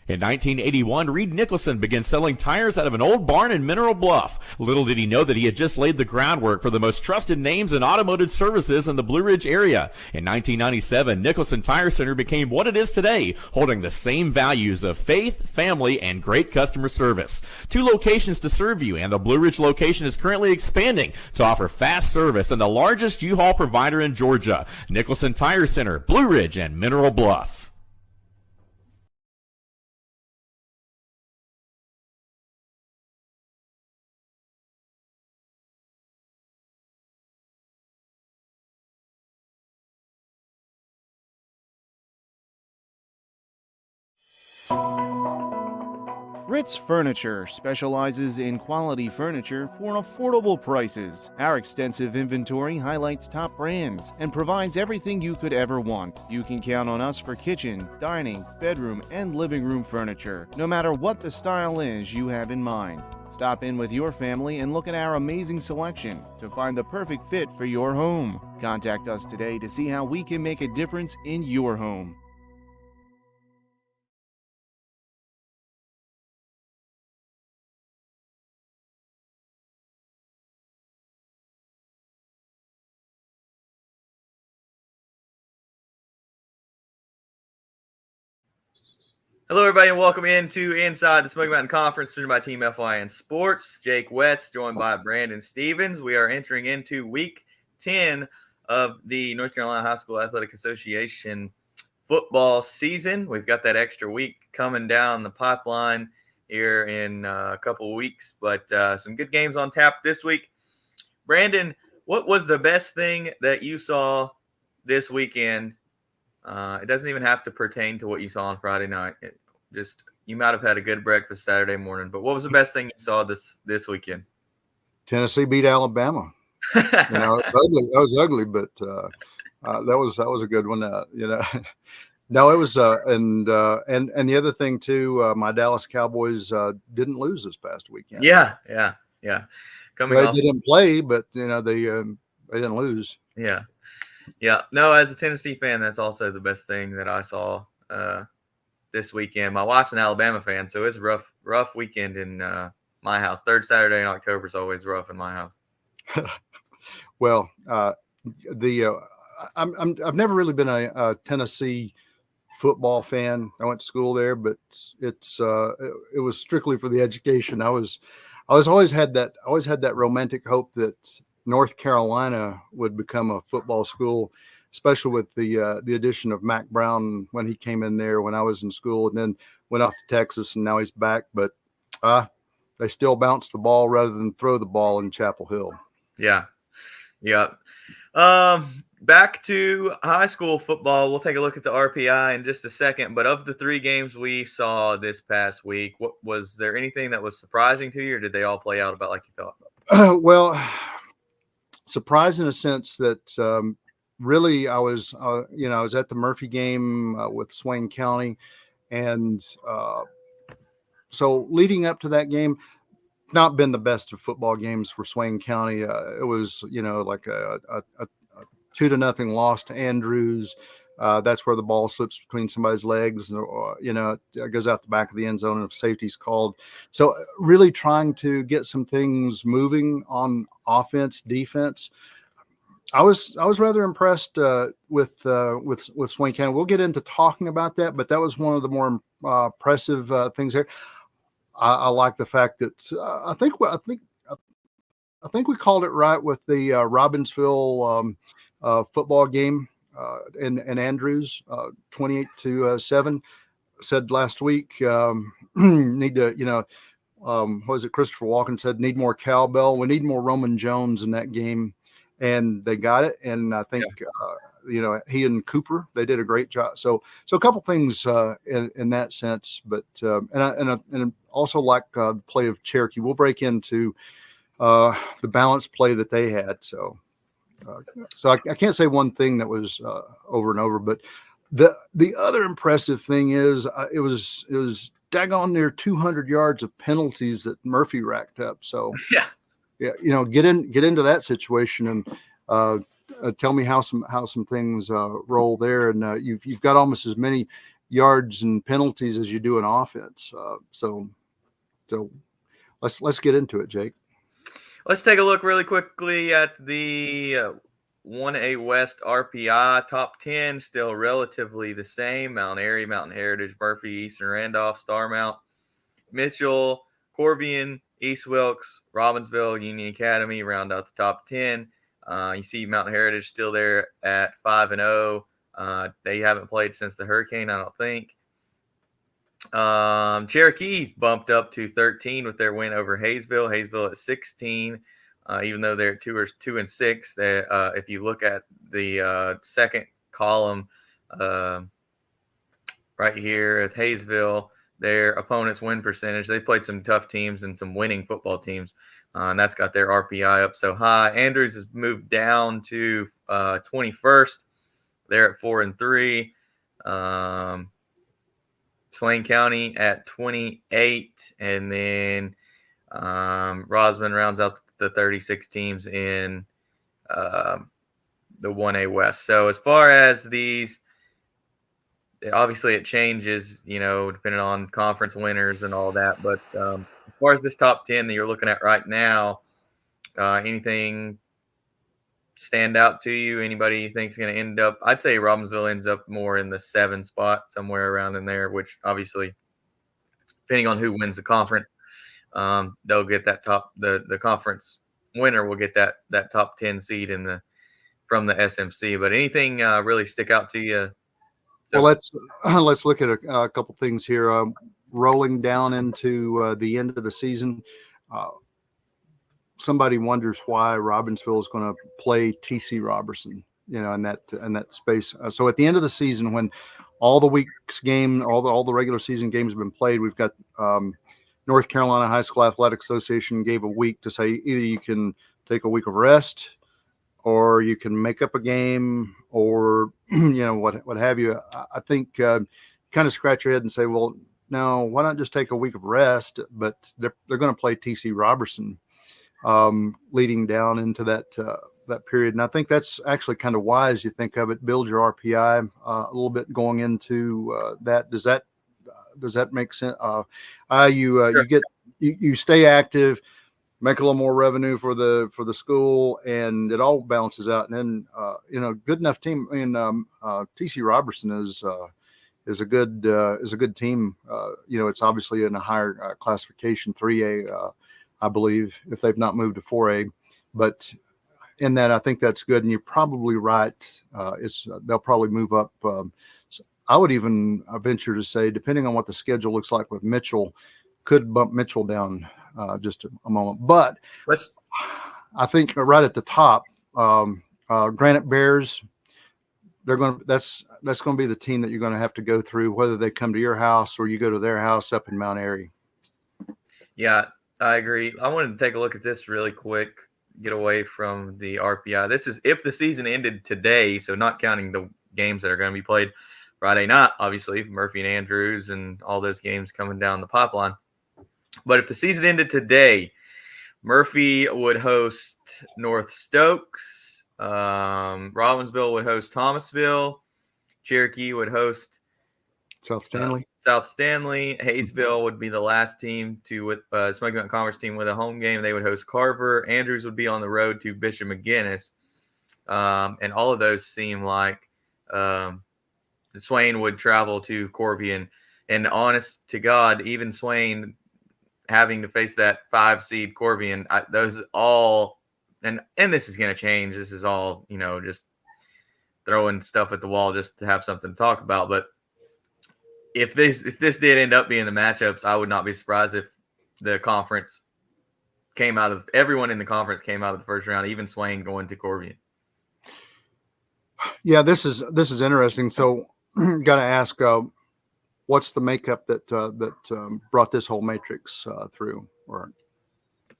In 1981, Reed Nicholson began selling tires out of an old barn in Mineral Bluff. Little did he know that he had just laid the groundwork for the most trusted names in automotive services in the Blue Ridge area. In 1997, Nicholson Tire Center became what it is today, holding the same values of faith, family, and great customer service. 2 locations to serve you, and the Blue Ridge location is currently expanding to offer fast service and the largest U-Haul provider in Georgia. Nicholson Tire Center, Blue Ridge, and Mineral Bluff. Ritz Furniture specializes in quality furniture for affordable prices. Our extensive inventory highlights top brands and provides everything you could ever want. You can count on us for kitchen, dining, bedroom, and living room furniture, no matter what the style is you have in mind. Stop in with your family and look at our amazing selection to find the perfect fit for your home. Contact us today to see how we can make a difference in your home. Hello, everybody, and welcome into Inside the Smoky Mountain Conference, presented by Team FYN Sports. Jake West, joined by Brandon Stevens. We are entering into Week 10 of the North Carolina High School Athletic Association football season. We've got that extra week coming down the pipeline here in a couple of weeks, but some good games on tap this week. Brandon, what was the best thing that you saw this weekend? It doesn't even have to pertain to what you saw on Friday night. You might have had a good breakfast Saturday morning, but what was the best thing you saw this weekend? Tennessee beat Alabama. It's ugly. That was ugly, but that was a good one. No, it was and the other thing too. My Dallas Cowboys didn't lose this past weekend. Yeah. They didn't play, but they didn't lose. Yeah. No, as a Tennessee fan, that's also the best thing that I saw this weekend. My wife's an Alabama fan, so it's a rough weekend in my house. Third Saturday in October is always rough in my house. Well, I've never really been a Tennessee football fan. I went to school there, but it was strictly for the education. I always had that romantic hope that North Carolina would become a football school, especially with the addition of Mac Brown when he came in there when I was in school, and then went off to Texas, and now he's back. But they still bounce the ball rather than throw the ball in Chapel Hill. Yeah. Back to high school football. We'll take a look at the RPI in just a second. But of the 3 games we saw this past week, was there anything that was surprising to you, or did they all play out about like you thought? Well, surprised in a sense that really I was at the Murphy game with Swain County, and so leading up to that game, not been the best of football games for Swain County. It was like a 2-0 loss to Andrews. That's where the ball slips between somebody's legs, and it goes out the back of the end zone, and if safety's called. So really trying to get some things moving on offense, defense. I was rather impressed with Swain County. We'll get into talking about that, but that was one of the more impressive things there. I like the fact that I think we called it right with the Robbinsville football game in Andrews, 28-7. Said last week, need to, what was it? Christopher Walken said, need more cowbell. We need more Roman Jones in that game. And they got it. And I think, he and Cooper, they did a great job. So a couple things in that sense, but, and also like the play of Cherokee. We'll break into the balanced play that they had. So I can't say one thing that was over and over, but the other impressive thing is it was daggone near 200 yards of penalties that Murphy racked up. So get into that situation and tell me how some things roll there. And you've got almost as many yards and penalties as you do in offense. So let's get into it, Jake. Let's take a look really quickly at the 1A West RPI top 10, still relatively the same. Mount Airy, Mountain Heritage, Murphy, Eastern Randolph, Starmount, Mitchell, Corbion, East Wilkes, Robbinsville, Union Academy round out the top 10. You see Mountain Heritage still there at 5-0. They haven't played since the hurricane, I don't think. Cherokee bumped up to 13 with their win over Hayesville. Hayesville at 16, even though they're 2 and 6. If you look at the second column right here at Hayesville, their opponent's win percentage, they played some tough teams and some winning football teams, and that's got their RPI up so high. Andrews has moved down to 21st. They're at 4 and 3. Swain County at 28, and then Rosman rounds out the 36 teams in the 1A West. So as far as these, obviously it changes, depending on conference winners and all that. But as far as this top 10 that you're looking at right now, anything stand out to you? Anybody you think is going to end up? I'd say Robbinsville ends up more in the 7 spot, somewhere around in there, which obviously, depending on who wins the conference, they'll get that top. The conference winner will get that top 10 seed from the SMC. But anything really stick out to you? Well, let's look at a couple things here. Rolling down into the end of the season. Somebody wonders why Robbinsville is going to play TC Robertson, in that space. So at the end of the season, when all the week's game, all the regular season games have been played, we've got North Carolina High School Athletic Association gave a week to say either you can take a week of rest, or you can make up a game, or what have you. I think kind of scratch your head and say, well, no, why not just take a week of rest? But they're going to play TC Robertson leading down into that period. And I think that's actually kind of wise. You think of it, build your RPI a little bit going into that. Does that make sense? Sure. You stay active, make a little more revenue for the school, and it all balances out. And then good enough team. I mean, TC Robertson is a good team. It's obviously in a higher classification, 3A. I believe, if they've not moved to 4A, but in that, I think that's good. And you're probably right. They'll probably move up. I would even venture to say, depending on what the schedule looks like with Mitchell, could bump Mitchell down just a moment. But I think right at the top, Granite Bears, that's going to be the team that you're going to have to go through, whether they come to your house or you go to their house up in Mount Airy. Yeah, I agree. I wanted to take a look at this really quick, get away from the RPI. This is if the season ended today, so not counting the games that are going to be played Friday night, obviously, Murphy and Andrews and all those games coming down the pipeline. But if the season ended today, Murphy would host North Stokes. Robbinsville would host Thomasville. Cherokee would host South Stanley. Hayesville would be the last team with Smoky Mountain Conference team with a home game. They would host Carver. Andrews would be on the road to Bishop McGuinness. And all of those seem like Swain would travel to Corbion. And honest to God, even Swain having to face that 5 seed Corbion, those all and this is going to change. This is all, just throwing stuff at the wall just to have something to talk about. But if this did end up being the matchups, I would not be surprised if the conference everyone in the conference came out of the first round, even Swain going to Corbion. Yeah, this is interesting. So, got to ask, what's the makeup that brought this whole matrix through?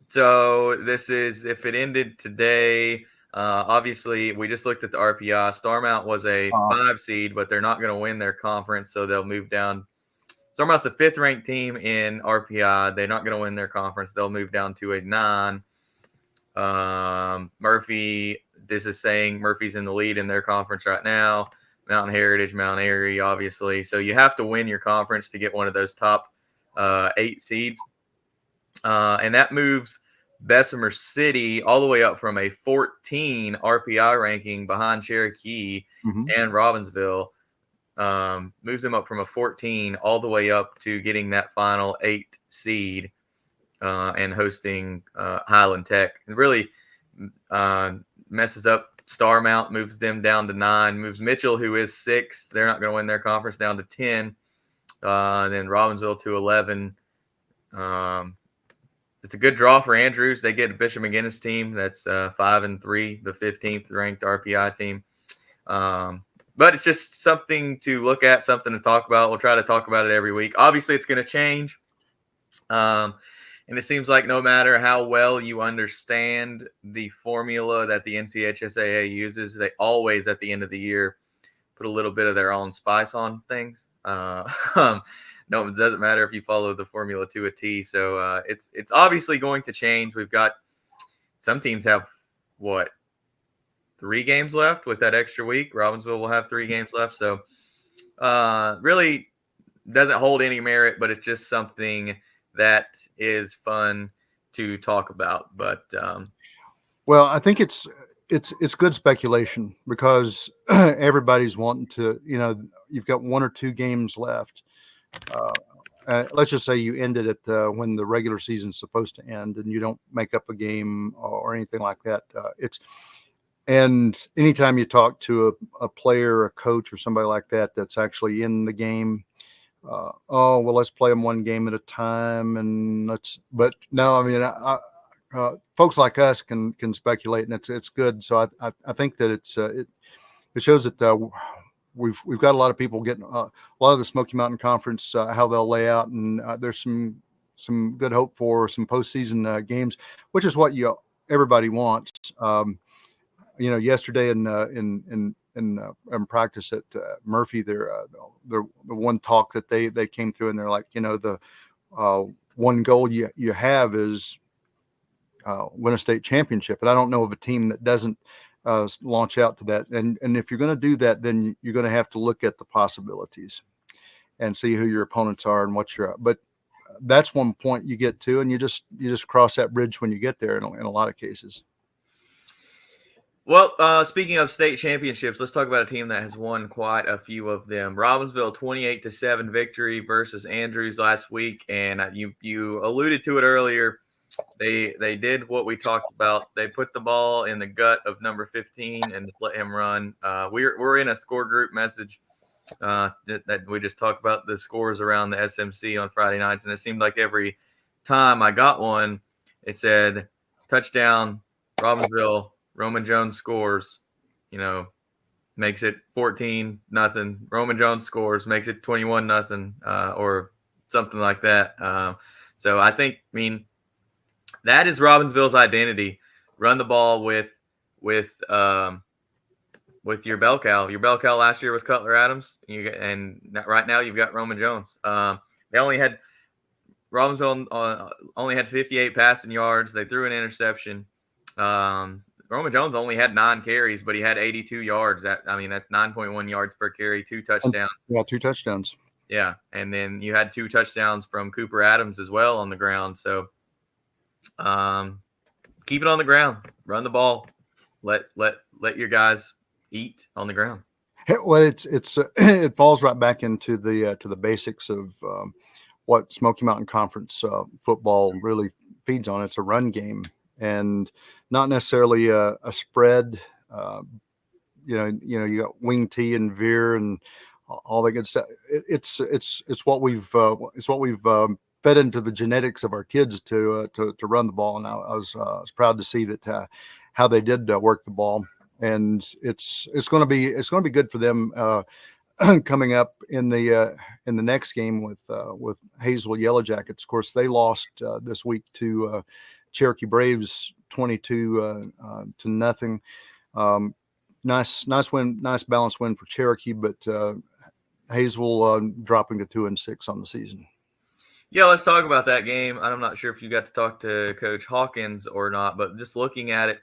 So this is if it ended today. Obviously, we just looked at the RPI. Starmount was a 5 seed, but they're not going to win their conference, so they'll move down. Starmount's a 5th ranked team in RPI. They're not going to win their conference. They'll move down to a 9. Murphy, this is saying Murphy's in the lead in their conference right now. Mountain Heritage, Mount Airy, obviously. So you have to win your conference to get one of those top 8 seeds. And that moves Bessemer City all the way up from a 14 RPI ranking behind Cherokee and Robbinsville. Moves them up from a 14 all the way up to getting that final 8 seed and hosting Highland Tech. It really messes up Starmount, moves them down to 9, moves Mitchell, who is 6th. They're not going to win their conference, down to 10. And then Robbinsville to 11. It's a good draw for Andrews. They get a Bishop McGinnis team that's 5-3, the 15th ranked RPI team. But it's just something to look at, something to talk about. We'll try to talk about it every week. Obviously, it's going to change. And it seems like no matter how well you understand the formula that the NCHSAA uses, they always, at the end of the year, put a little bit of their own spice on things. No, it doesn't matter if you follow the formula to a T. So it's obviously going to change. We've got some teams have, 3 games left with that extra week. Robbinsville will have 3 games left. So really doesn't hold any merit, but it's just something that is fun to talk about. But well, I think it's good speculation because everybody's wanting to, you've got 1 or 2 games left. Let's just say you ended it when the regular season's supposed to end and you don't make up a game or anything like that. And anytime you talk to a player, a coach, or somebody like that that's actually in the game, let's play them 1 game at a time, but no, I mean, folks like us can speculate, and it's good. So I think that it shows that we've got a lot of people getting a lot of the Smoky Mountain Conference, how they'll lay out, and there's some good hope for some postseason games, which is what everybody wants. Yesterday in practice at Murphy, the one talk that they came through, and they're like, the one goal you have is win a state championship, and I don't know of a team that doesn't launch out to that. And if you're going to do that, then you're going to have to look at the possibilities and see who your opponents are and what you're. But that's one point you get to, and you just cross that bridge when you get there in a lot of cases. Well, speaking of state championships, let's talk about a team that has won quite a few of them. Robbinsville 28-7 victory versus Andrews last week, and you alluded to it earlier. They did what we talked about. They put the ball in the gut of number 15 and let him run. We're in a score group message that we just talked about the scores around the SMC on Friday nights, and it seemed like every time I got one, it said touchdown Robbinsville. Roman Jones scores, makes it 14-0. Roman Jones scores, makes it 21-0, or something like that. So I that is Robbinsville's identity. Run the ball with your bell cow. Your bell cow last year was Cutler Adams, and right now you've got Roman Jones. Robbinsville only had 58 passing yards. They threw an interception. Roman Jones only had 9 carries, but he had 82 yards. That's 9.1 yards per carry, 2 touchdowns. Yeah, 2 touchdowns. Yeah, and then you had 2 touchdowns from Cooper Adams as well on the ground. So keep it on the ground, run the ball, let your guys eat on the ground. Well, it falls right back into the basics of what Smoky Mountain Conference football really feeds on. It's a run game, and not necessarily a spread. You got wing tee and veer and all that good stuff. It's what we've fed into the genetics of our kids to run the ball. And I was proud to see that how they did work the ball, and it's going to be good for them coming up in the next game with Hazel Yellow Jackets. Of course, they lost this week to Cherokee Braves 22-0. Nice win, nice balanced win for Cherokee, but Hazel dropping to 2-6 on the season. Yeah, let's talk about that game. I'm not sure if you got to talk to Coach Hawkins or not, but just looking at it,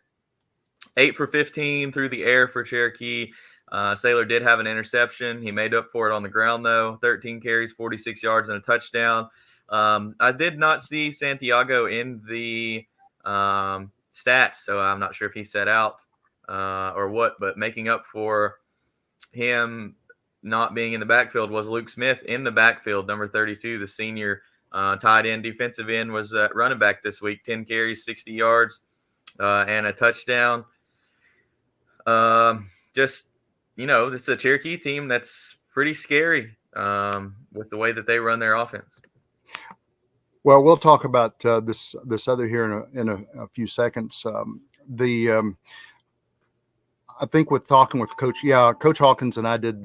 8 for 15 through the air for Cherokee. Saylor did have an interception. He made up for it on the ground, though. 13 carries, 46 yards, and a touchdown. I did not see Santiago in the stats, so I'm not sure if he set out or what, but making up for him not being in the backfield was Luke Smith in the backfield, number 32, the senior tight end, defensive end, was running back this week. 10 carries, 60 yards, and a touchdown. Just, this is a Cherokee team that's pretty scary with the way that they run their offense. Well, we'll talk about this other here in a few seconds. I think with talking with Coach Hawkins and I did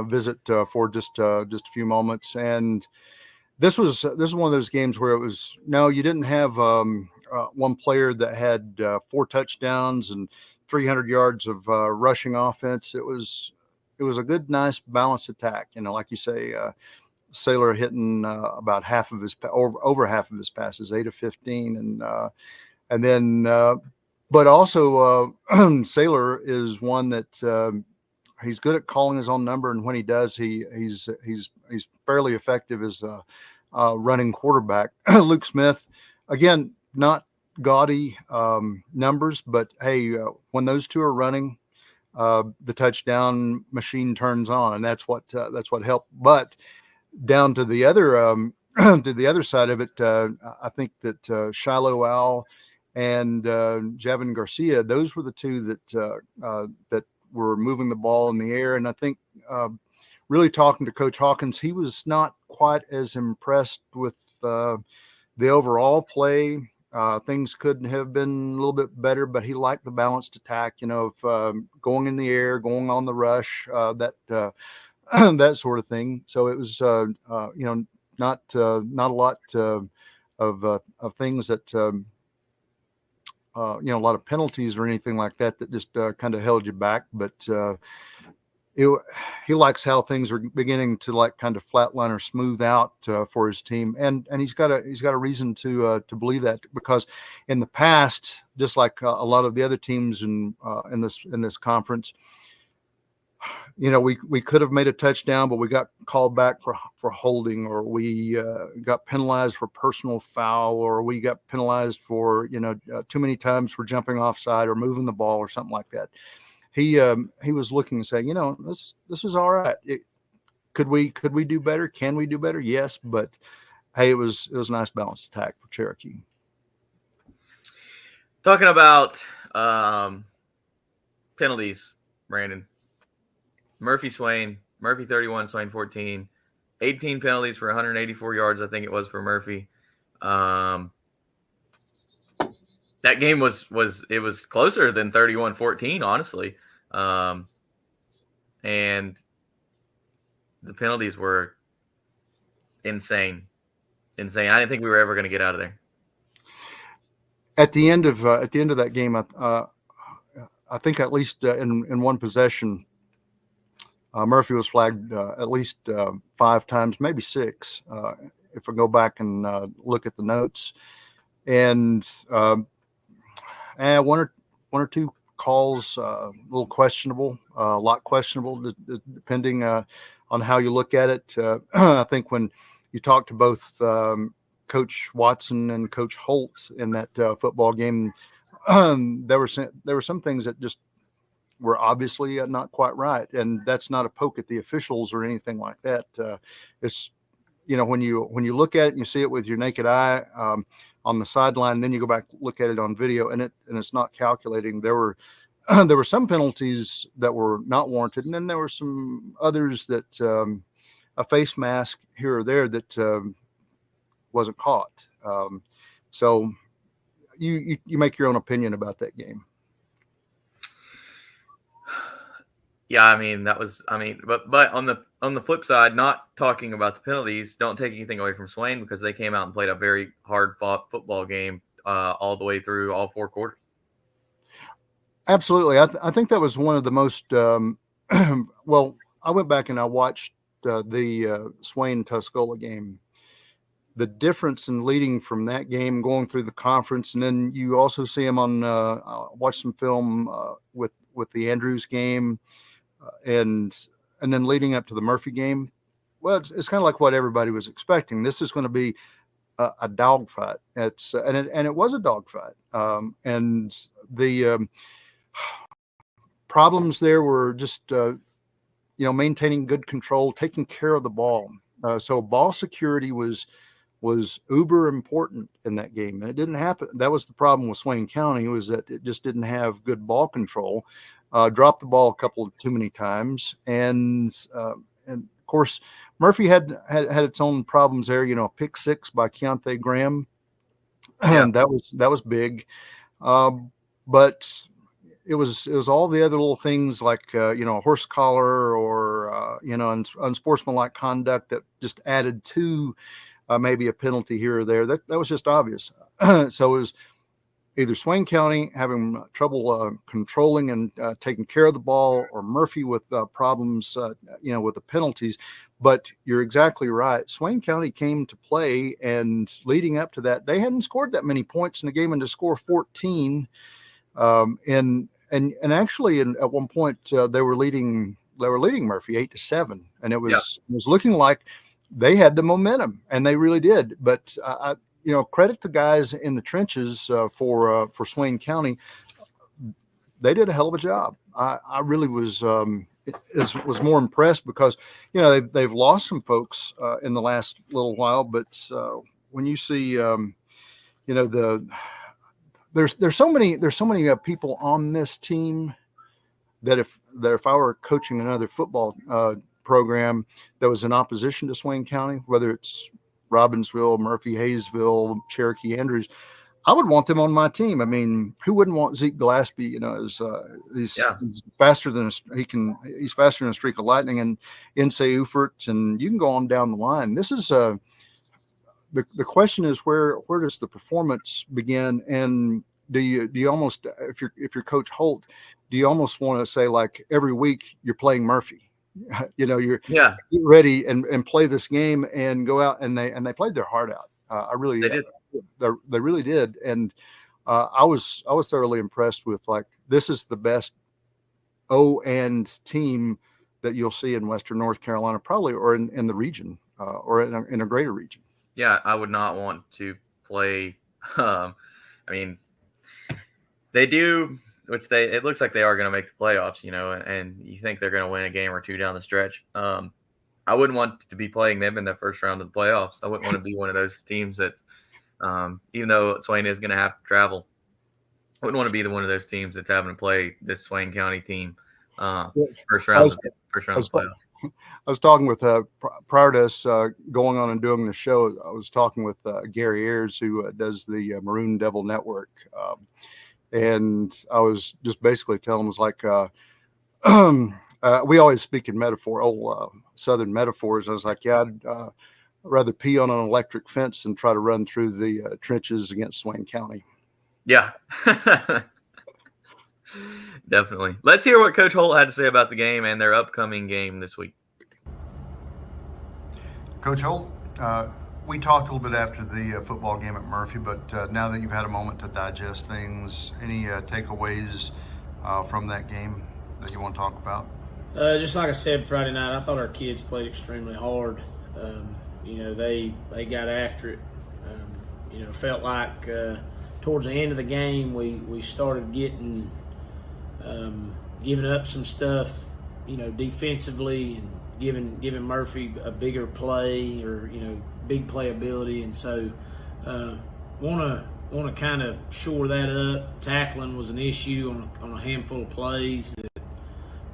visit for just a few moments, and this is one of those games where it was you didn't have one player that had 4 touchdowns and 300 yards of rushing offense. It was a good, nice, balanced attack. Like you say, Saylor hitting about half of his over half of his passes, 8 of 15, and then. But also, Saylor is one that he's good at calling his own number, and when he does, he's fairly effective as a running quarterback. Luke Smith, again, not gaudy numbers, but hey, when those two are running, the touchdown machine turns on, and that's what helped. But down to the other to the other side of it, I think that Shiloh Owl and Javin Garcia, those were the two that were moving the ball in the air. And I think really talking to Coach Hawkins, he was not quite as impressed with the overall play. Things could have been a little bit better, but he liked the balanced attack, of going in the air, going on the rush, that that sort of thing. So it was, not a lot of things that. A lot of penalties or anything like that just kind of held you back. But he likes how things are beginning to kind of flatline or smooth out for his team, and he's got a reason to believe that, because in the past, just like a lot of the other teams in this conference, we could have made a touchdown, but we got called back for holding, or we got penalized for personal foul, or we got penalized for too many times for jumping offside or moving the ball or something like that. He was looking and saying, this is all right. Could we do better? Can we do better? Yes, but hey, it was a nice balanced attack for Cherokee. Talking about penalties, Brandon. Murphy 31, Swain 14, 18 penalties for 184 yards. I think it was for Murphy. That game was closer than 31-14, honestly. And the penalties were insane. I didn't think we were ever going to get out of there. At the end of that game, I think at least in one possession, Murphy was flagged at least 5 times, maybe 6, if I go back and look at the notes. And one or two calls, a little questionable, a lot questionable, depending on how you look at it. I think when you talk to both Coach Watson and Coach Holt in that football game, there were some things that just were obviously not quite right, and that's not a poke at the officials or anything like that. It's when you look at it and you see it with your naked eye on the sideline, then you go back look at it on video, and it's not calculating. There were some penalties that were not warranted, and then there were some others that a face mask here or there that wasn't caught. So you make your own opinion about that game. Yeah, but on the flip side, not talking about the penalties, don't take anything away from Swain, because they came out and played a very hard-fought football game all the way through all 4 quarters. Absolutely. I think that was one of the most well, I went back and I watched the Swain-Tuscola game. The difference in leading from that game, going through the conference, and then you also see him on watch some film with the Andrews game. and then leading up to the Murphy game, well, it's kind of like what everybody was expecting. This is going to be a dogfight. And it was a dogfight. And the problems there were just maintaining good control, taking care of the ball. So ball security was uber important in that game, and it didn't happen. That was the problem with Swain County, was that it just didn't have good ball control. Dropped the ball a couple of too many times, and of course Murphy had its own problems there. Pick six by Keontae Graham, and that was big. But it was all the other little things like a horse collar or unsportsmanlike conduct that just added to maybe a penalty here or there. That was just obvious. So it was either Swain County having trouble controlling and taking care of the ball, or Murphy with problems, with the penalties. But you're exactly right. Swain County came to play, and leading up to that, they hadn't scored that many points in the game, and to score 14, and actually, at one point they were leading Murphy 8-7, and it was looking like they had the momentum, and they really did. But credit the guys in the trenches for Swain County. They did a hell of a job. I really was more impressed because they've lost some folks in the last little while, but when you see there's so many people on this team that if I were coaching another football program that was in opposition to Swain County, whether it's Robbinsville, Murphy, Hayesville, Cherokee, Andrews, I would want them on my team. I mean, who wouldn't want Zeke Glaspie? He's faster than he's faster than a streak of lightning, and Insay Ufert, and you can go on down the line. This is the question is where does the performance begin, and do you almost, if you're Coach Holt, do you almost want to say, like, every week you're playing Murphy? You're get ready and play this game and go out, and they played their heart out. They really did, and I was thoroughly impressed with, like, this is the best and team that you'll see in Western North Carolina, probably, or in the region, or in a greater region. Yeah, I would not want to play. I mean, they do. It looks like they are going to make the playoffs, and you think they're going to win a game or two down the stretch. I wouldn't want to be playing them in the first round of the playoffs. I wouldn't want to be one of those teams that, even though Swain is going to have to travel, I wouldn't want to be one of those teams that's having to play this Swain County team first round of the playoffs. I was talking with prior to us going on and doing the show, I was talking with Gary Ayers, who does the Maroon Devil Network. And I was just basically telling him, was like, we always speak in metaphor, old Southern metaphors. I was like, I'd rather pee on an electric fence than try to run through the trenches against Swain County. Yeah, definitely. Let's hear what Coach Holt had to say about the game and their upcoming game this week. Coach Holt, we talked a little bit after the football game at Murphy, but now that you've had a moment to digest things, any takeaways from that game that you want to talk about? Just like I said Friday night, I thought our kids played extremely hard. They got after it. Felt like towards the end of the game we started giving up some stuff, defensively, and giving Murphy a bigger play, or big playability, and so want to kind of shore that up. Tackling was an issue on a handful of plays that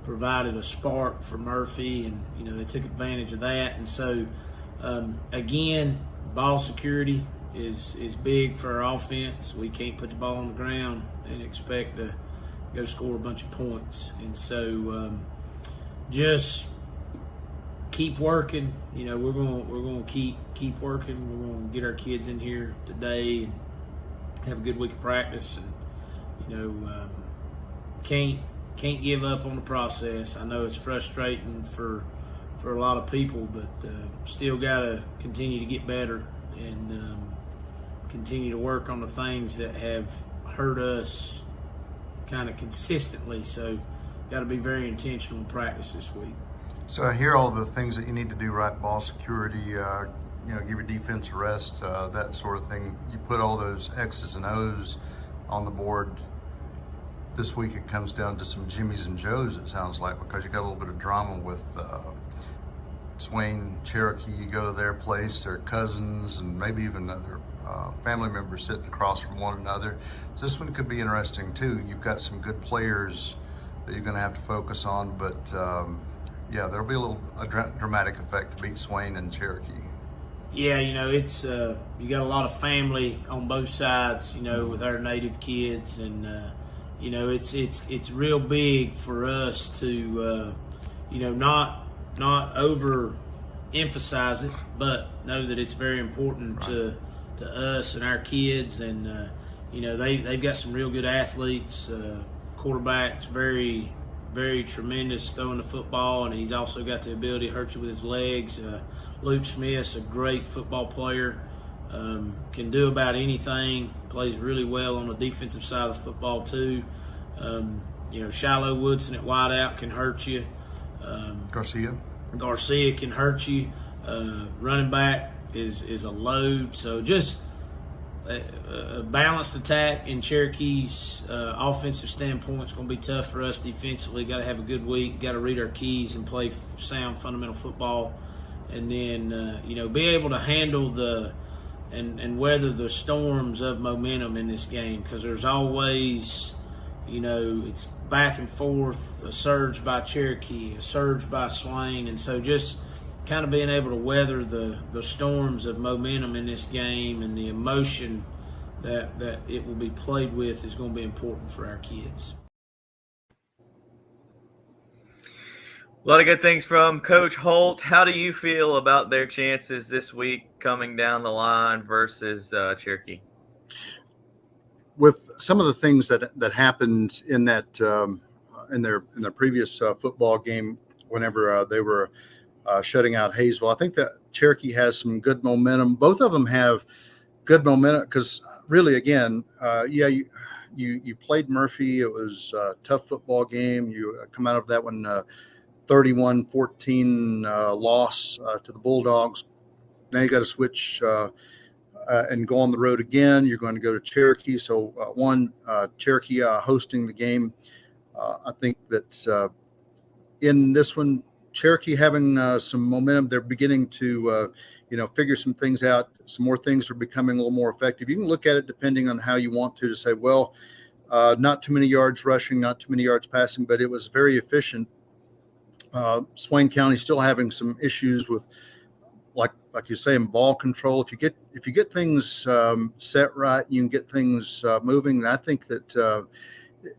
provided a spark for Murphy, and they took advantage of that. And so again, ball security is big for our offense. We can't put the ball on the ground and expect to go score a bunch of points, and so just keep working. We're going to keep working. We're going to get our kids in here today and have a good week of practice, and can't give up on the process. I know it's frustrating for a lot of people, but still got to continue to get better and continue to work on the things that have hurt us kind of consistently. So got to be very intentional in practice this week. So I hear all the things that you need to do, right? Ball security, give your defense a rest, that sort of thing. You put all those X's and O's on the board. This week it comes down to some Jimmys and Joes, it sounds like, because you got a little bit of drama with Swain, Cherokee. You go to their place, their cousins, and maybe even other family members sitting across from one another. So this one could be interesting too. You've got some good players that you're going to have to focus on, but there'll be a dramatic effect to beat Swain and Cherokee. Yeah, it's you got a lot of family on both sides, with our native kids, and it's real big for us to not overemphasize it, but know that it's very important to us and our kids, and they've got some real good athletes. Quarterback's very, very tremendous throwing the football, and he's also got the ability to hurt you with his legs. Luke Smith's a great football player, can do about anything, plays really well on the defensive side of the football too. Shiloh Woodson at wideout can hurt you. Garcia can hurt you. Running back is a load. So just a balanced attack in Cherokee's offensive standpoint is going to be tough for us defensively. Got to have a good week. Got to read our keys and play sound fundamental football. And then, be able to handle and weather the storms of momentum in this game, because there's always, it's back and forth, a surge by Cherokee, a surge by Swain. And so just kind of being able to weather the storms of momentum in this game and the emotion that it will be played with is going to be important for our kids. A lot of good things from Coach Holt. How do you feel about their chances this week coming down the line versus Cherokee? With some of the things that happened in that in their previous football game, whenever they were shutting out Hayesville, I think that Cherokee has some good momentum. Both of them have good momentum because really, again, you played Murphy. It was a tough football game. You come out of that one 31-14 loss to the Bulldogs. Now you got to switch and go on the road again. You're going to go to Cherokee. So Cherokee hosting the game. I think that in this one, Cherokee having some momentum, they're beginning to figure some things out. Some more things are becoming a little more effective. You can look at it depending on how you want to say, well, not too many yards rushing, not too many yards passing, but it was very efficient. Swain County still having some issues with, like you say, in ball control. If you get things set right, you can get things moving. And I think that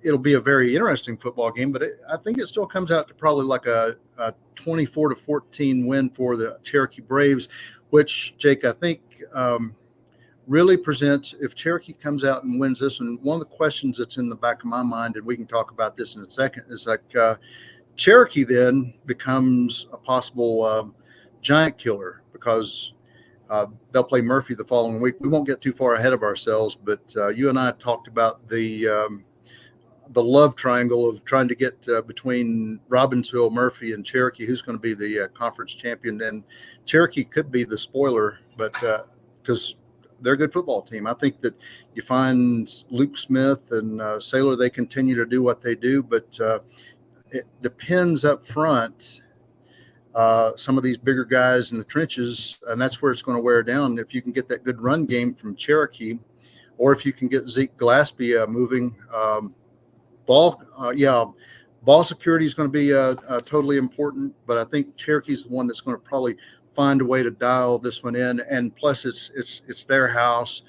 it'll be a very interesting football game. But I think it still comes out to probably like a 24-14 win for the Cherokee Braves, which, Jake, I think really presents, if Cherokee comes out and wins this one, one of the questions that's in the back of my mind, and we can talk about this in a second, is like Cherokee then becomes a possible giant killer because they'll play Murphy the following week. We won't get too far ahead of ourselves, but you and I talked about the love triangle of trying to get between Robbinsville, Murphy, and Cherokee, who's going to be the conference champion. And Cherokee could be the spoiler, but because they're a good football team. I think that you find Luke Smith and Saylor, they continue to do what they do, but it depends up front. Some of these bigger guys in the trenches, and that's where it's going to wear down. If you can get that good run game from Cherokee, or if you can get Zeke Gillespie moving, ball security is going to be totally important. But I think Cherokee's the one that's going to probably find a way to dial this one in. And plus, it's their house,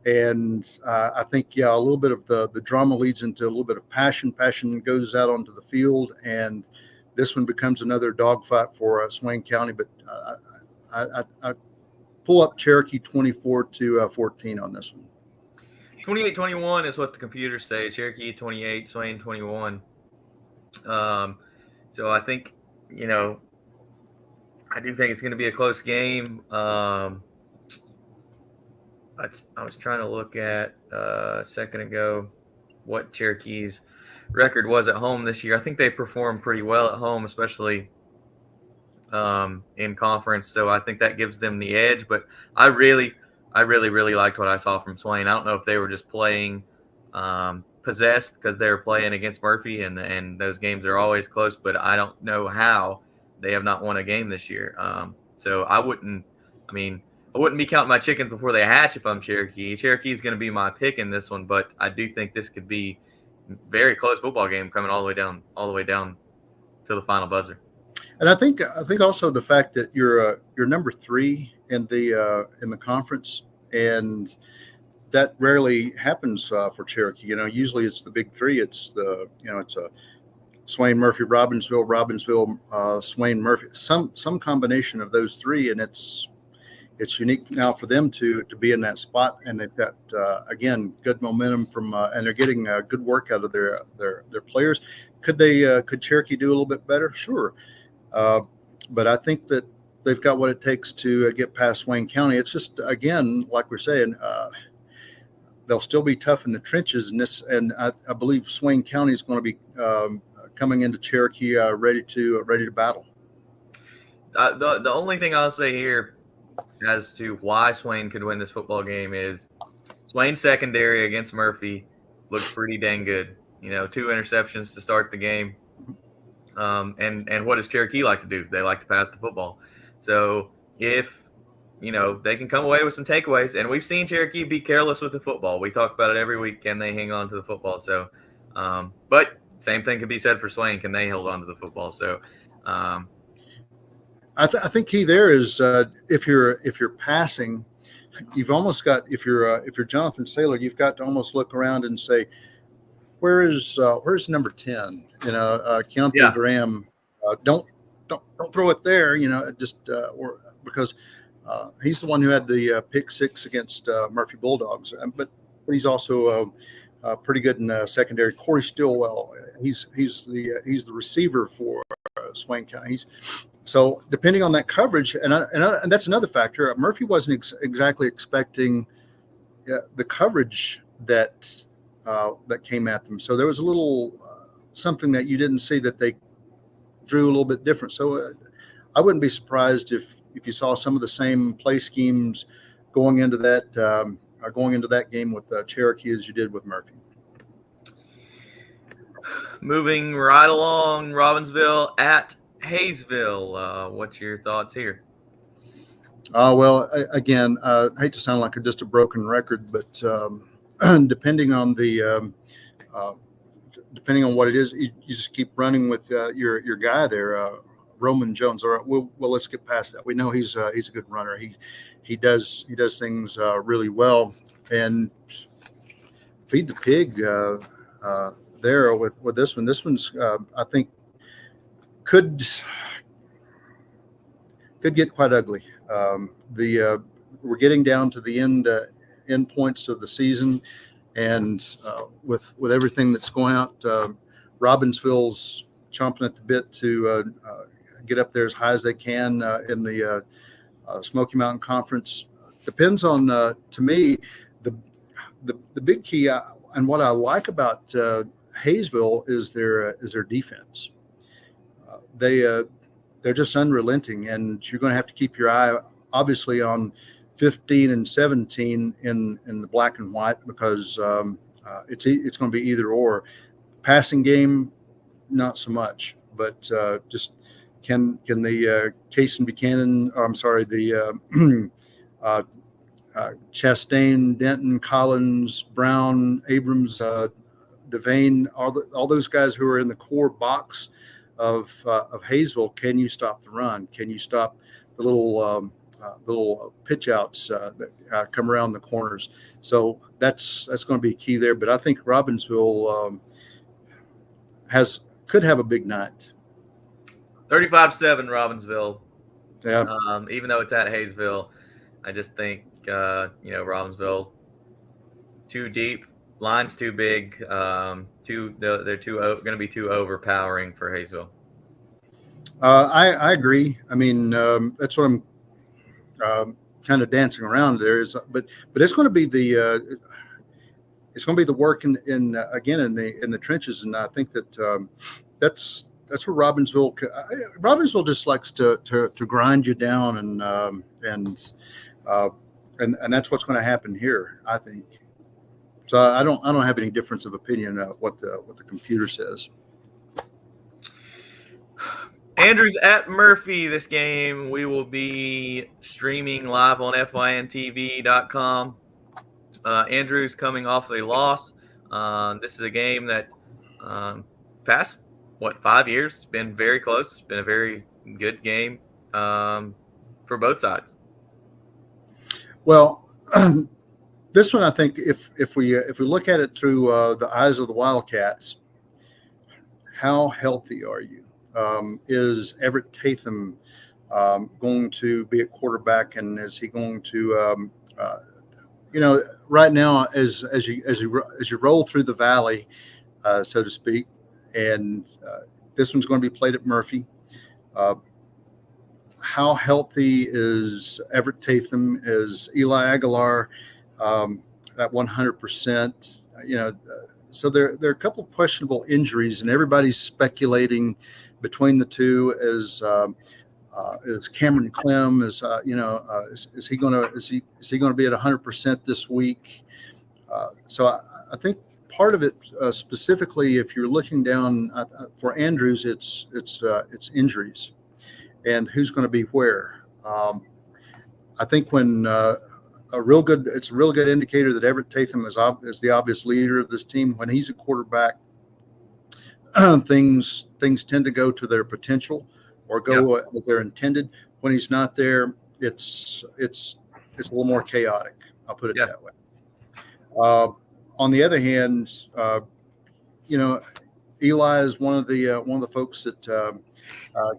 and I think a little bit of the drama leads into a little bit of passion. Passion goes out onto the field, and this one becomes another dogfight for Swain County. But I pull up Cherokee 24-14 on this one. 28-21 is what the computers say. Cherokee 28, Swain 21. So I think, I do think it's going to be a close game. I was trying to look at a second ago what Cherokee's record was at home this year. I think they performed pretty well at home, especially in conference. So I think that gives them the edge. But I really liked what I saw from Swain. I don't know if they were just playing possessed because they were playing against Murphy, and those games are always close. But I don't know how they have not won a game this year. So I wouldn't be counting my chickens before they hatch if I'm Cherokee. Cherokee is going to be my pick in this one, but I do think this could be a very close football game coming all the way down to the final buzzer. And I think also the fact that you're number 3 in the conference, and that rarely happens for Cherokee. Usually it's the big 3. It's it's a Swain, Murphy, Robbinsville, Swain, Murphy. Some combination of those 3, and it's unique now for them to be in that spot, and they've got again good momentum from and they're getting good work out of their players. Could Cherokee do a little bit better? Sure. But I think that they've got what it takes to get past Wayne County. It's just, again, like we're saying, they'll still be tough in the trenches. And I believe Swain County is going to be coming into Cherokee ready to battle. The only thing I'll say here as to why Swain could win this football game is Swain's secondary against Murphy looks pretty dang good. 2 interceptions to start the game. And what does Cherokee like to do? They like to pass the football. So if, they can come away with some takeaways, and we've seen Cherokee be careless with the football. We talk about it every week. Can they hang on to the football? So, but same thing can be said for Swain. Can they hold on to the football? So, I think key there is if you're passing, you've almost got, if you're Jonathan Saylor, you've got to almost look around and say, where's number 10? Keontae Graham. Don't throw it there. Or because he's the one who had the pick 6 against Murphy Bulldogs, but he's also pretty good in the secondary. Corey Stillwell, he's the receiver for Swain County. So depending on that coverage, and that's another factor. Murphy wasn't exactly expecting the coverage that came at them. So there was a little something that you didn't see that they drew a little bit different. So I wouldn't be surprised if you saw some of the same play schemes going into that game with Cherokee as you did with Murphy. Moving right along, Robbinsville at Hayesville. What's your thoughts here? Well, again, I hate to sound like just a broken record, but depending on what it is, you just keep running with your guy there, Roman Jones. All right, well, let's get past that. We know he's a good runner. He does things really well, and feed the pig there with this one. This one's I think could get quite ugly. We're getting down to the end points of the season, and with everything that's going out, Robbinsville's chomping at the bit to get up there as high as they can in the Smoky Mountain Conference. Depends on, to me, the big key and what I like about Hayesville is their defense. They're just unrelenting, and you're going to have to keep your eye, obviously, on 15 and 17 in the black and white, because it's going to be either or. Passing game, not so much, but just can the Cason Buchanan, the Chastain, Denton, Collins, Brown, Abrams, Devane, all those guys who are in the core box of Hayesville, can you stop the run? Can you stop the little pitch outs that come around the corners? So that's going to be key there. But I think Robbinsville could have a big night. 35-7 Robbinsville. Yeah. Even though it's at Hayesville, I just think Robbinsville too deep, line's too big, they're going to be too overpowering for Hayesville. I agree. I mean, that's what I'm kind of dancing around there. But it's going to be it's going to be the work again in the trenches, and I think that that's where Robbinsville just likes to grind you down, and that's what's going to happen here, I think. So I don't have any difference of opinion of what the computer says. Andrews at Murphy. This game we will be streaming live on fyntv.com. Andrews coming off a loss. This is a game that past 5 years it's been very close. It's been a very good game for both sides. Well, this one I think if we look at it through the eyes of the Wildcats, how healthy are you? Is Everett Tatham going to be a quarterback, and is he going to right now as you roll through the valley, so to speak, and this one's going to be played at Murphy. How healthy is Everett Tatham? Is Eli Aguilar at 100%? So there are a couple of questionable injuries, and everybody's speculating between the two as Cameron Clem is he going to be at 100% this week? So I think part of it specifically, if you're looking down for Andrews, it's injuries and who's going to be where. I think when it's a real good indicator that Everett Tatham is the obvious leader of this team. When he's a quarterback, things tend to go to their potential or go as they're intended. When he's not there, it's a little more chaotic. I'll put it that way. On the other hand, Eli is one of the folks that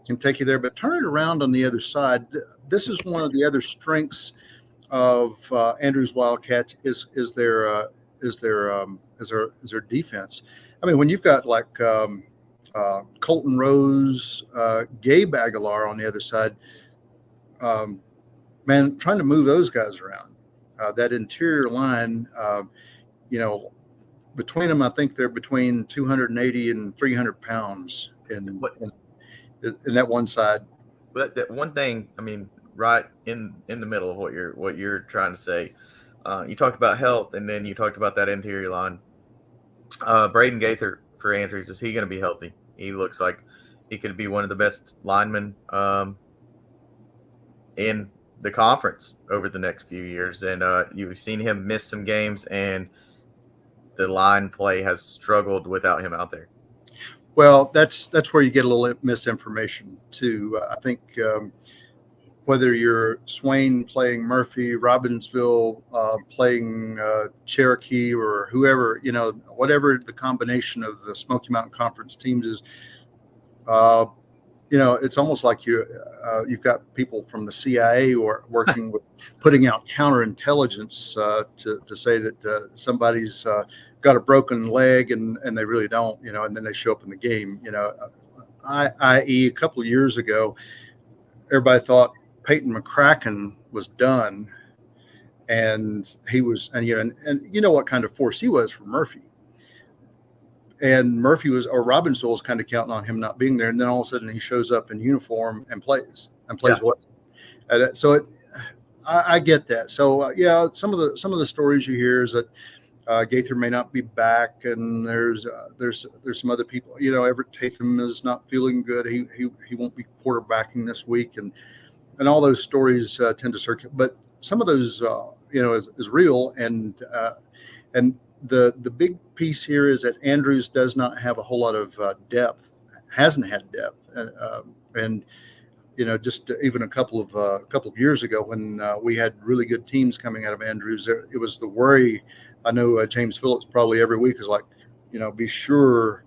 can take you there, but turn it around on the other side. This is one of the other strengths of Andrews Wildcats is their defense. I mean, when you've got like Colton Rose, Gabe Aguilar on the other side, man, trying to move those guys around, that interior line, between them, I think they're between 280 and 300 pounds in that one side. But that one thing, I mean, right in the middle of what you're trying to say, you talked about health, and then you talked about that interior line. Braden Gaither for Andrews, is he going to be healthy? He looks like he could be one of the best linemen in the conference over the next few years. And you've seen him miss some games, and the line play has struggled without him out there. Well, that's where you get a little misinformation too. I think whether you're Swain playing Murphy, Robbinsville playing Cherokee, or whoever, whatever the combination of the Smoky Mountain Conference teams is, it's almost like you've got people from the CIA or working with putting out counterintelligence to say that somebody's got a broken leg and they really don't, and then they show up in the game. I.e., a couple of years ago, everybody thought Peyton McCracken was done, and he was, and you know what kind of force he was for Murphy. And Murphy Robbinsville was kind of counting on him not being there, and then all of a sudden he shows up in uniform and plays what. So I get that. So some of the stories you hear is that Gaither may not be back, and there's some other people. Everett Tatham is not feeling good. He won't be quarterbacking this week, and all those stories tend to circulate. But some of those is real, and the big piece here is that Andrews does not have a whole lot of depth, hasn't had depth, and just even a couple of years ago when we had really good teams coming out of Andrews, it was the worry. I know James Phillips probably every week is like, be sure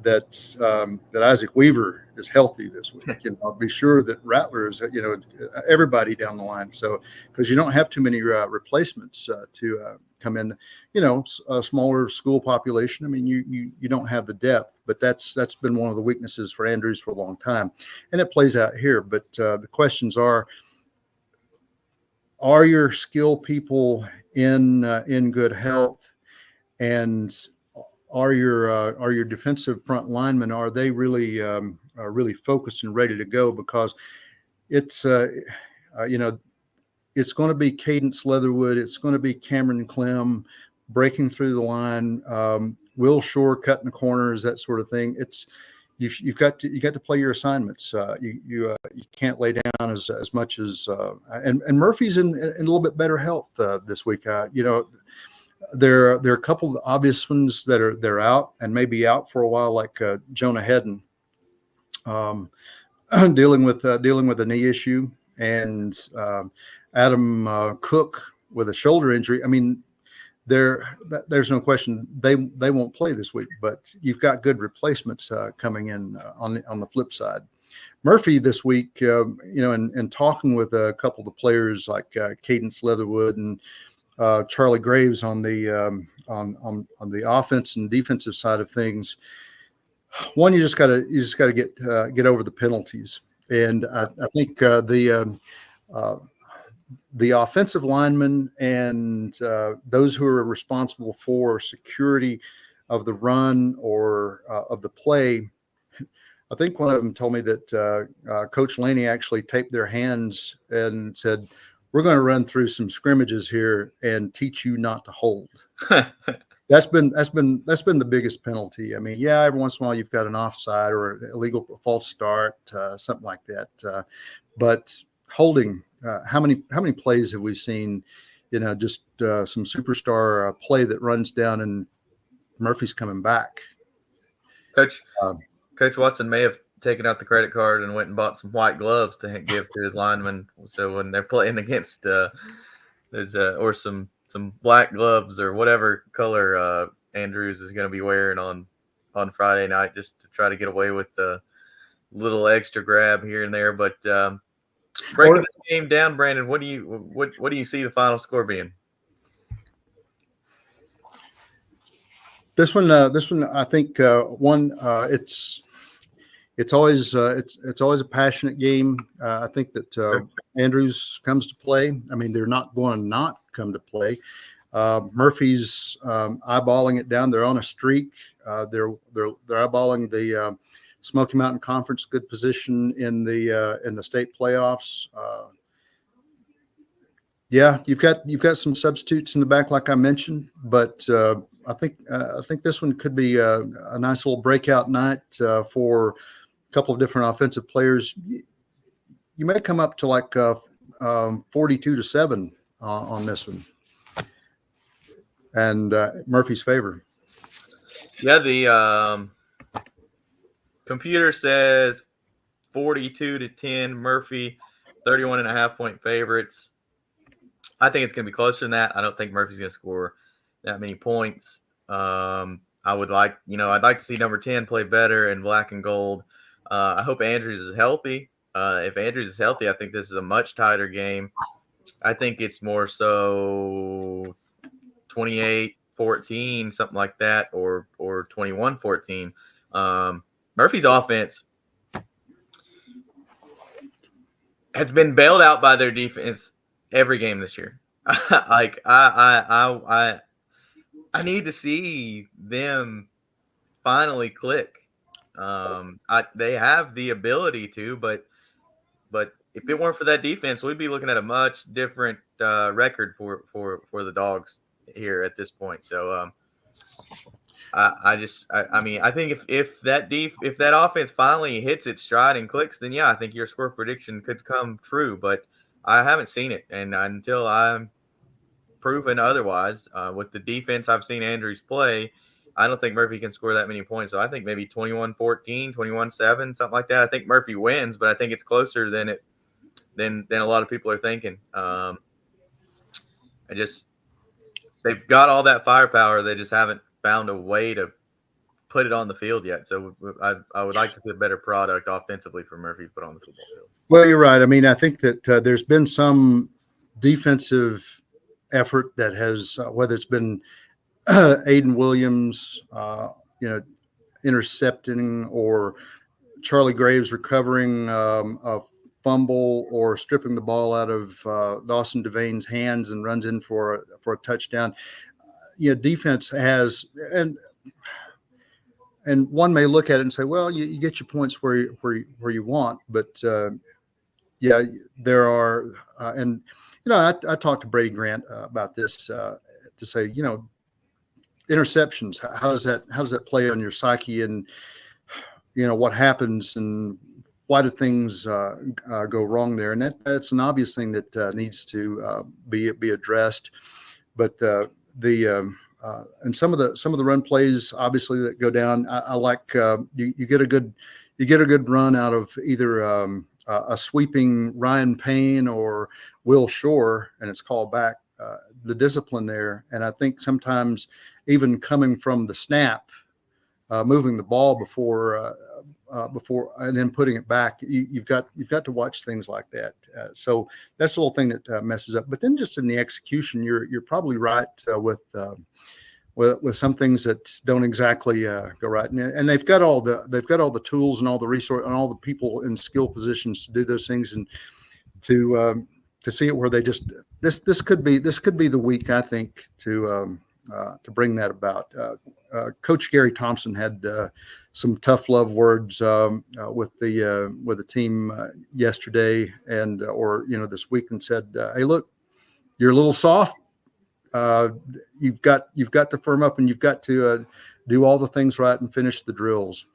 that Isaac Weaver is healthy this week. Be sure that Rattler is, everybody down the line. So because you don't have too many replacements to come in, a smaller school population. I mean, you don't have the depth, but that's been one of the weaknesses for Andrews for a long time, and it plays out here. But the questions are your skill people in good health? and are your defensive front linemen, are they really really focused and ready to go? Because it's it's going to be Cadence Leatherwood, it's going to be Cameron Clem breaking through the line, Will Shore cutting the corners, that sort of thing. It's you've got to play your assignments. You can't lay down as much as and Murphy's in a little bit better health this week. There are a couple of obvious ones they're out and maybe out for a while, like Jonah Hedden, dealing with a knee issue, and Adam Cook with a shoulder injury. I mean, there's no question they won't play this week, but you've got good replacements coming in on the flip side. Murphy this week, and talking with a couple of the players like Cadence Leatherwood and Charlie Graves on the offense and defensive side of things. One, you just got to get over the penalties, and I think the offensive linemen and those who are responsible for security of the run or of the play. I think one of them told me that Coach Laney actually taped their hands and said, "We're going to run through some scrimmages here and teach you not to hold." That's been the biggest penalty. I mean, yeah, every once in a while you've got an offside or an illegal false start, something like that. But holding, how many plays have we seen? Just some superstar play that runs down and Murphy's coming back. Coach Watson may have taken out the credit card and went and bought some white gloves to give to his linemen. So when they're playing against or some black gloves or whatever color Andrews is going to be wearing on Friday night, just to try to get away with the little extra grab here and there. But breaking this game down, Brandon, what do you see the final score being? This one, I think it's always a passionate game. I think that Andrews comes to play. I mean, they're not going to not come to play. Murphy's eyeballing it down. They're on a streak. They're eyeballing the Smoky Mountain Conference, good position in the state playoffs. Yeah, you've got some substitutes in the back, like I mentioned, but I think this one could be a nice little breakout night for a couple of different offensive players. You may come up to like 42-7 on this one, and Murphy's favor. Yeah, the computer says 42-10 Murphy, 31.5-point favorites. I think it's going to be closer than that. I don't think Murphy's going to score that many points. I'd like to see number 10 play better in black and gold. I hope Andrews is healthy. If Andrews is healthy, I think this is a much tighter game. I think it's more so 28-14, something like that, or 21-14. Murphy's offense has been bailed out by their defense every game this year. Like I need to see them finally click. They have the ability to, but if it weren't for that defense, we'd be looking at a much different record for the Dogs here at this point. So I think if that offense finally hits its stride and clicks, then yeah, I think your score prediction could come true. But I haven't seen it, and until I'm proven otherwise, with the defense I've seen Andrews play, I don't think Murphy can score that many points. So I think maybe 21-14, 21-7, something like that. I think Murphy wins, but I think it's closer than a lot of people are thinking. They've got all that firepower. They just haven't found a way to put it on the field yet. So I would like to see a better product offensively for Murphy put on the football field. Well, you're right. I mean, I think that there's been some defensive effort that has, whether it's been Aiden Williams, intercepting, or Charlie Graves recovering a fumble, or stripping the ball out of Dawson Devane's hands and runs in for a touchdown. defense has, and one may look at it and say, well, you get your points where you want, but yeah, there are, and I talked to Brady Grant about this to say, interceptions. How does that play on your psyche, and what happens, and why do things go wrong there? And that's an obvious thing that needs to be addressed. But and some of the run plays, obviously, that go down. I like you get a good run out of either a sweeping Ryan Payne or Will Shore, and it's called back. The discipline there, and I think sometimes even coming from the snap, moving the ball before and then putting it back, you've got to watch things like that. So that's the little thing that messes up. But then just in the execution, you're probably right with some things that don't exactly go right. And they've got all the tools and all the resource and all the people in skill positions to do those things, and to see it where they just this could be the week, I think, to bring that about. Coach Gary Thompson had some tough love words with the team yesterday and or this week, and said, "Hey, look, you're a little soft. You've got to firm up, and you've got to do all the things right and finish the drills."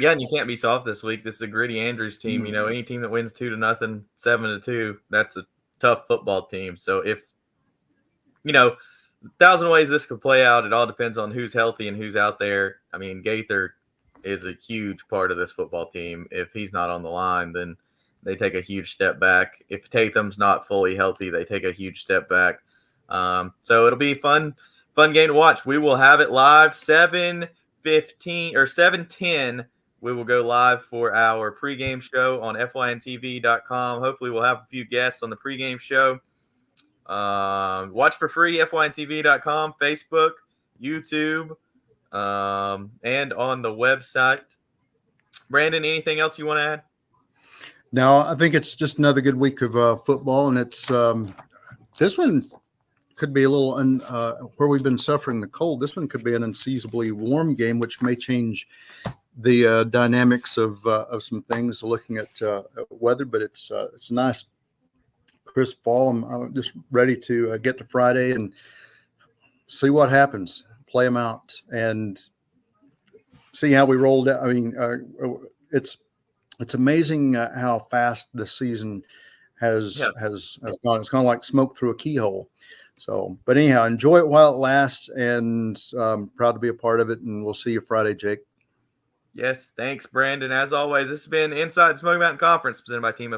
Yeah, and you can't be soft this week. This is a gritty Andrews team. Any team that wins 2-0, 7-2, that's a tough football team. So if 1,000 ways this could play out. It all depends on who's healthy and who's out there. I mean, Gaither is a huge part of this football team. If he's not on the line, then they take a huge step back. If Tatham's not fully healthy, they take a huge step back. So it'll be fun game to watch. We will have it live 7:15 or 7:10. We will go live for our pregame show on fyntv.com. Hopefully we'll have a few guests on the pregame show. Watch for free, fyntv.com, Facebook, YouTube, and on the website. Brandon, anything else you want to add? No, I think it's just another good week of football, and it's this one could be a little where we've been suffering the cold. This one could be an unseasonably warm game, which may change the dynamics of some things. Looking at weather, but it's a nice crisp fall. I'm just ready to get to Friday and see what happens. Play them out and see how we rolled out. I mean, it's amazing how fast the season has gone. It's gone like smoke through a keyhole. So, but anyhow, enjoy it while it lasts, and proud to be a part of it. And we'll see you Friday, Jake. Yes, thanks, Brandon. As always, this has been Inside Smoky Mountain Conference presented by Team